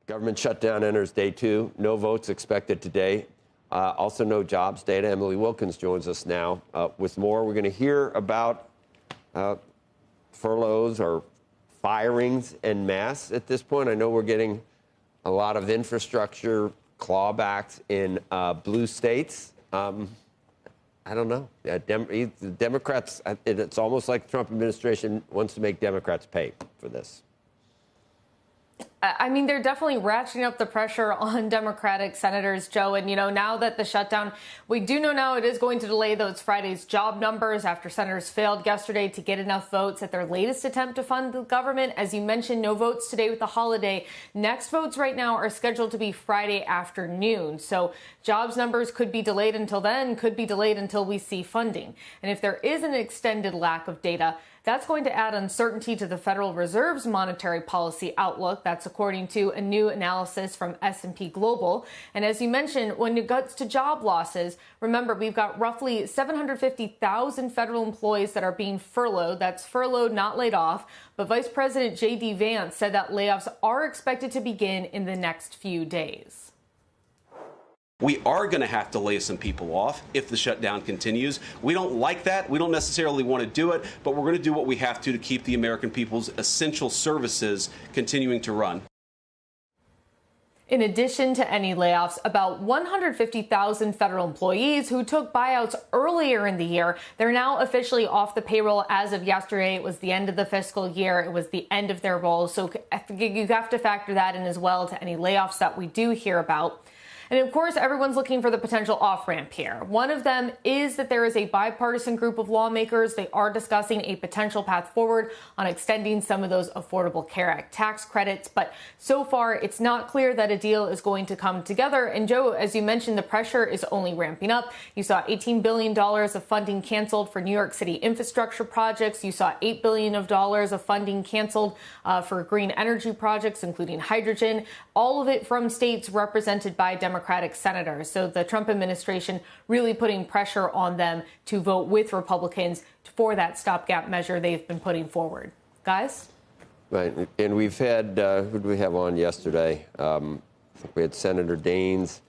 Government shutdown enters day 2. No votes expected today. Also no jobs data. Emily Wilkins joins us now with more. We're going to hear about furloughs or firings en masse at this point. I know we're getting a lot of infrastructure clawbacks in blue states. I don't know. The Democrats, it's almost like the Trump administration wants to make Democrats pay for this. I mean, they're definitely ratcheting up the pressure on Democratic senators, Joe. And, now that the shutdown, we do know now it is going to delay those Friday's job numbers after senators failed yesterday to get enough votes at their latest attempt to fund the government. As you mentioned, no votes today with the holiday. Next votes right now are scheduled to be Friday afternoon. So jobs numbers could be delayed until then, could be delayed until we see funding. And if there is an extended lack of data, that's going to add uncertainty to the Federal Reserve's monetary policy outlook. That's according to a new analysis from S&P Global. And as you mentioned, when it gets to job losses, remember, we've got roughly 750,000 federal employees that are being furloughed. That's furloughed, not laid off. But Vice President J.D. Vance said that layoffs are expected to begin in the next few days. We are going to have to lay some people off if the shutdown continues. We don't like that. We don't necessarily want to do it, but we're going to do what we have to keep the American people's essential services continuing to run. In addition to any layoffs, about 150,000 federal employees who took buyouts earlier in the year, they're now officially off the payroll as of yesterday. It was the end of the fiscal year. It was the end of their roles. So you have to factor that in as well to any layoffs that we do hear about. And of course, everyone's looking for the potential off-ramp here. One of them is that there is a bipartisan group of lawmakers. They are discussing a potential path forward on extending some of those Affordable Care Act tax credits. But so far, it's not clear that a deal is going to come together. And Joe, as you mentioned, the pressure is only ramping up. You saw $18 billion of funding canceled for New York City infrastructure projects. You saw $8 billion of funding canceled for green energy projects, including hydrogen. All of it from states represented by Democratic senators. So the Trump administration really putting pressure on them to vote with Republicans for that stopgap measure they've been putting forward. Guys? Right. And we've had, who did we have on yesterday? I think we had Senator Daines.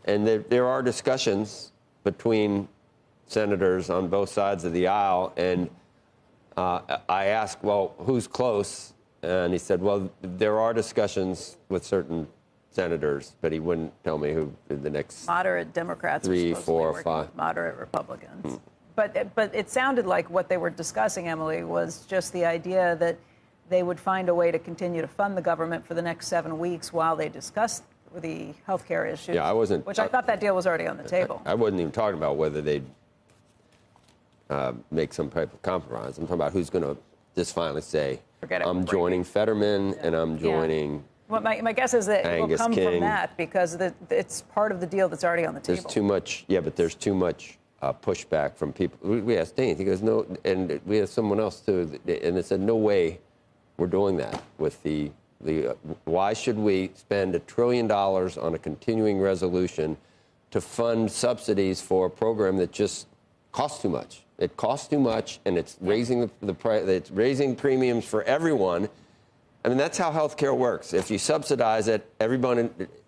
And there are discussions between senators on both sides of the aisle. And I asked, well, who's close? And he said, well, there are discussions with certain senators, but he wouldn't tell me who the next moderate Democrats 3, 4, 5 moderate Republicans. But it sounded like what they were discussing, Emily, was just the idea that they would find a way to continue to fund the government for the next 7 weeks while they discussed the health care issues. Yeah, I wasn't. Which I thought that deal was already on the table. I wasn't even talking about whether they'd make some type of compromise. I'm talking about who's going to just finally say, I'm joining Fetterman and I'm joining. Well, my guess is that it will come from that because it's part of the deal that's already on the table. There's too much, but there's too much pushback from people. We asked Dane, he goes, no, and we asked someone else too, and they said, no way we're doing that with the why should we spend $1 trillion on a continuing resolution to fund subsidies for a program that just costs too much? It costs too much, and it's raising the price. It's raising premiums for everyone. I mean, that's how health care works. If you subsidize it,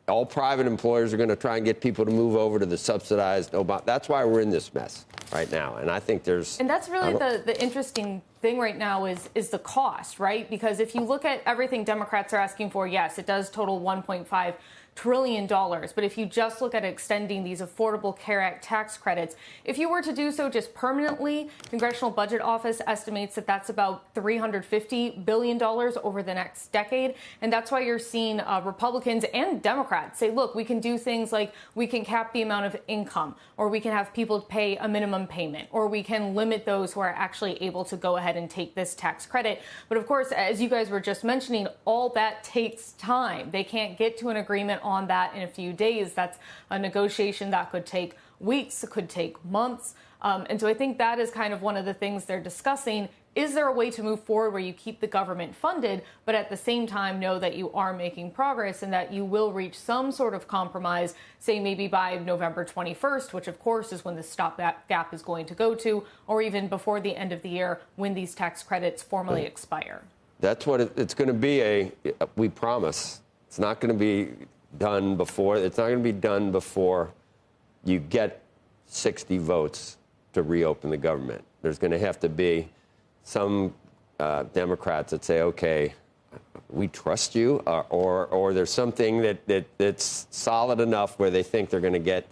all private employers are going to try and get people to move over to the subsidized Obama. That's why we're in this mess right now. And I think there's... And that's really the interesting thing right now is the cost, right? Because if you look at everything Democrats are asking for, yes, it does total $1.5 trillion. But if you just look at extending these Affordable Care Act tax credits, if you were to do so just permanently, Congressional Budget Office estimates that that's about $350 billion over the next decade. And that's why you're seeing Republicans and Democrats say, look, we can do things like we can cap the amount of income, or we can have people pay a minimum payment, or we can limit those who are actually able to go ahead and take this tax credit. But of course, as you guys were just mentioning, all that takes time. They can't get to an agreement on that in a few days. That's a negotiation that could take weeks, it could take months. And so I think that is kind of one of the things they're discussing. Is there a way to move forward where you keep the government funded, but at the same time know that you are making progress and that you will reach some sort of compromise, say maybe by November 21st, which of course is when the stopgap is going to go to, or even before the end of the year when these tax credits formally expire? That's what it's going to be we promise, It's not going to be done before. It's not going to be done before you get 60 votes to reopen the government. There's going to have to be some Democrats that say, okay, we trust you, or there's something that's solid enough where they think they're going to get.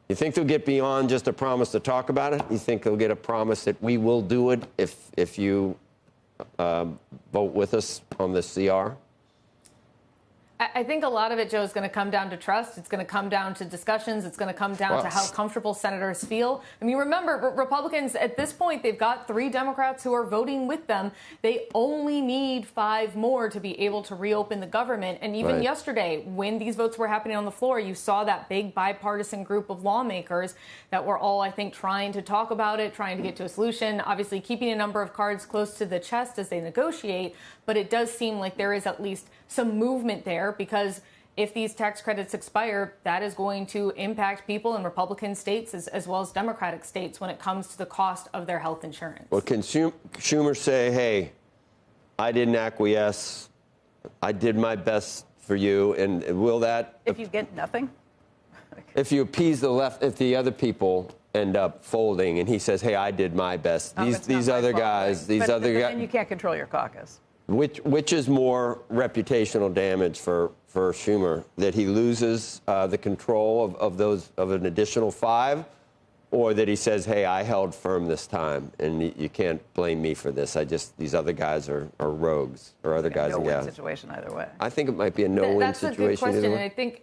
You think they'll get beyond just a promise to talk about it? You think they'll get a promise that we will do it if you vote with us on the CR? I think a lot of it, Joe, is going to come down to trust. It's going to come down to discussions. It's going to come down to how comfortable senators feel. I mean, remember, Republicans, at this point, they've got 3 Democrats who are voting with them. They only need 5 more to be able to reopen the government. And even yesterday, when these votes were happening on the floor, you saw that big bipartisan group of lawmakers that were all, I think, trying to talk about it, trying to get to a solution, obviously keeping a number of cards close to the chest as they negotiate. But it does seem like there is at least some movement there, because if these tax credits expire, that is going to impact people in Republican states as well as Democratic states when it comes to the cost of their health insurance. Well, can Schumer say, hey, I didn't acquiesce, I did my best for you, and will that... If you get nothing? If you appease the left, if the other people end up folding, and he says, hey, I did my best, these other guys, but then you can't control your caucus. Which is more reputational damage for Schumer, that he loses the control of an additional 5, or that he says, hey, I held firm this time, and you can't blame me for this. These other guys are rogues, or other guys and gals. No-win situation either way. I think it might be a no-win situation. That's a good question, and I think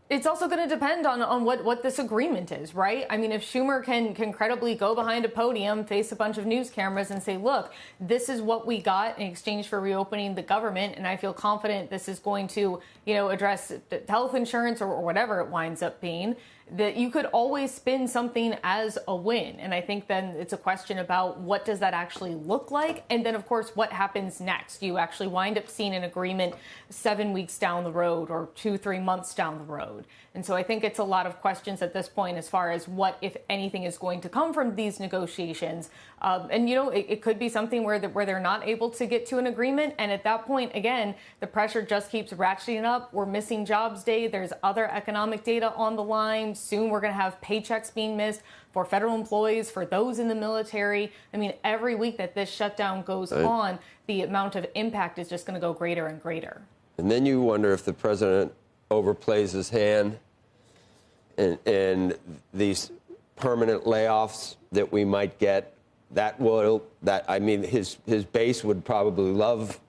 it's also going to depend on what this agreement is, right? I mean, if Schumer can credibly go behind a podium, face a bunch of news cameras and say, look, this is what we got in exchange for reopening the government, and I feel confident this is going to, address health insurance or whatever it winds up being, that you could always spin something as a win. And I think then it's a question about what does that actually look like? And then, of course, what happens next? Do you actually wind up seeing an agreement 7 weeks down the road or 2-3 months down the road? And so I think it's a lot of questions at this point as far as what, if anything, is going to come from these negotiations. It could be something where they're not able to get to an agreement. And at that point, again, the pressure just keeps ratcheting up. We're missing jobs day. There's other economic data on the line. Soon we're going to have paychecks being missed for federal employees, for those in the military. I mean, every week that this shutdown goes on, the amount of impact is just going to go greater and greater. And then you wonder if the president overplays his hand and these permanent layoffs that we might get, his base would probably love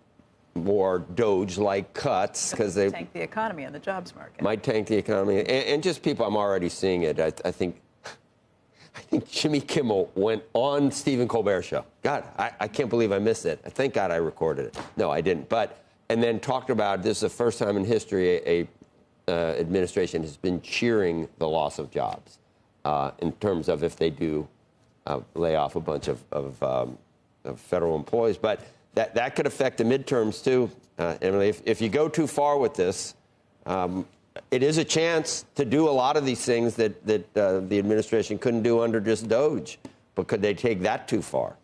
more Doge-like cuts, because they tank the economy and the jobs market. Might tank the economy, and just people. I'm already seeing it. I think Jimmy Kimmel went on Stephen Colbert's show. God, I can't believe I missed it. Thank God I recorded it. No, I didn't. And then talked about this is the first time in history a administration has been cheering the loss of jobs in terms of if they do lay off a bunch of federal employees. But that could affect the midterms, too, Emily. If you go too far with this, it is a chance to do a lot of these things that the administration couldn't do under just Doge. But could they take that too far?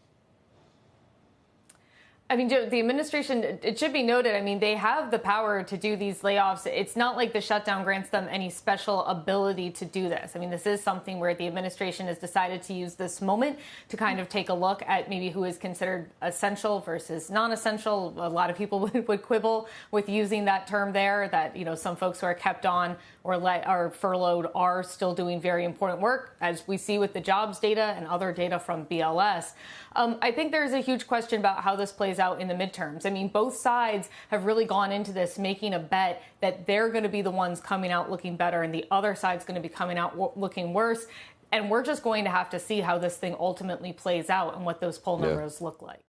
I mean, Joe, the administration, it should be noted, I mean, they have the power to do these layoffs. It's not like the shutdown grants them any special ability to do this. I mean, this is something where the administration has decided to use this moment to kind of take a look at maybe who is considered essential versus non-essential. A lot of people would quibble with using that term there, that, some folks who are kept on or furloughed are still doing very important work, as we see with the jobs data and other data from BLS. I think there's a huge question about how this plays out in the midterms. I mean, both sides have really gone into this making a bet that they're going to be the ones coming out looking better and the other side's going to be coming out looking worse. And we're just going to have to see how this thing ultimately plays out and what those poll numbers look like.